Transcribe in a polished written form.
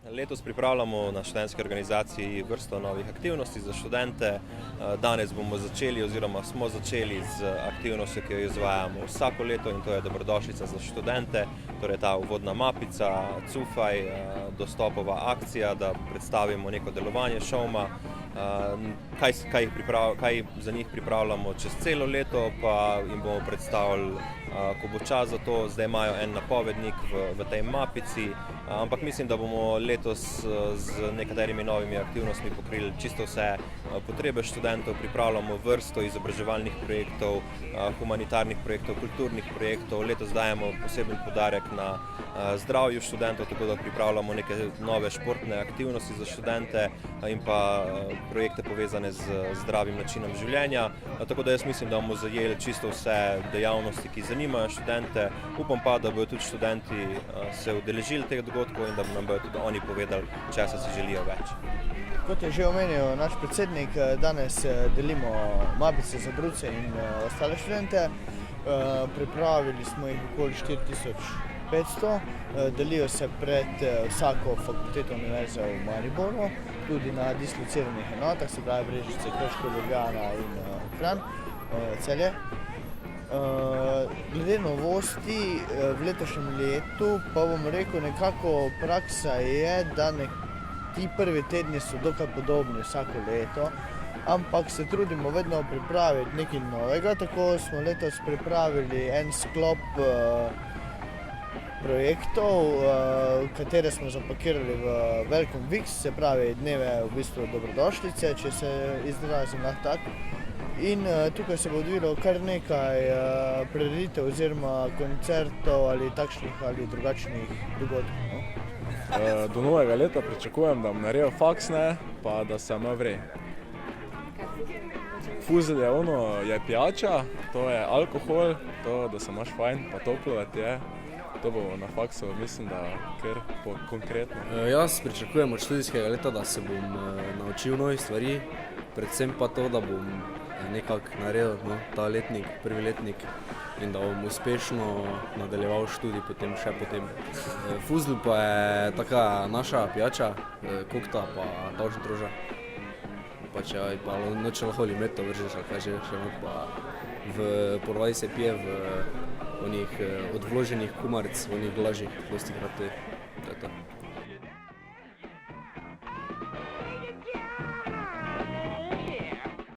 Letos pripravljamo na študentski organizaciji vrsto novih aktivnosti za študente. Danes bomo začeli oziroma smo začeli z aktivnostjo, ki jo izvajamo vsako leto, in to je dobrodošlica za študente, torej ta uvodna mapica, cufaj, dostopova akcija, da predstavimo neko delovanje šovma, kaj za njih pripravljamo čez celo leto, pa jim bomo predstavili, ko bo čas za to. Zdaj imajo en napovednik v tej mapici, ampak mislim, da bomo letos z nekaterimi novimi aktivnostmi pokrili čisto vse potrebe študentov. Pripravljamo vrsto izobraževalnih projektov, humanitarnih projektov, kulturnih projektov. Letos dajemo poseben poudarek na zdravju študentov, tako da pripravljamo neke nove športne aktivnosti za študente in pa projekte povezane z zdravim načinom življenja. Tako da jaz mislim, da bomo zajeli čisto vse dejavnosti, ki zanimajo študente. Upam pa, da bodo tudi študenti se udeležili teh dogodkov in da nam bodo tudi oni povedali, česa si želijo več. Kot je že omenil naš predsednik, danes delimo mapice za bruce in ostale študente. Pripravili smo jih okoli 4500, delijo se pred vsako fakulteto Univerze v Mariboru, tudi na dislociranih enotah, se pravi Brežice, Krško, Ljubljana in Kranj, Celje. Glede novosti v letošnjem letu pa bom rekel, nekako praksa je, da ti prvi tedni so dokaj podobni vsako leto, ampak se trudimo vedno pripraviti nekaj novega. Tako smo letos pripravili en sklop projektov, katere smo zapakirali v Welcome Weeks, se pravi dneve v bistvu dobrodošlice, če se izrazim lahko tako. In tukaj se bo odvilo kar nekaj prireditev oziroma koncertov ali takšnih ali drugačnih dogodkov. Do novega leta pričakujem, da bom naredil faksne, pa da se me vre. Fuzel je pijača, to je alkohol, to, da se imaš fajn, pa toplo, da ti je. To bo na faksu, mislim, da kar konkretno. Jaz pričakujem od študijskega leta, da se bom naučil novih stvari, predvsem pa to, da bom nekako naredil ta letnik, prvi letnik, in da bom uspešno nadaljeval študij potem še potem. Fuzel pa je taka naša pijača, kokta pa tavžen troža. Pa če pa noč alkohol in med to vržeš, ali kaj že še not, pa ponavadi se pije v onih odvloženih kumaric, v onih glažih, dostikrat to je to.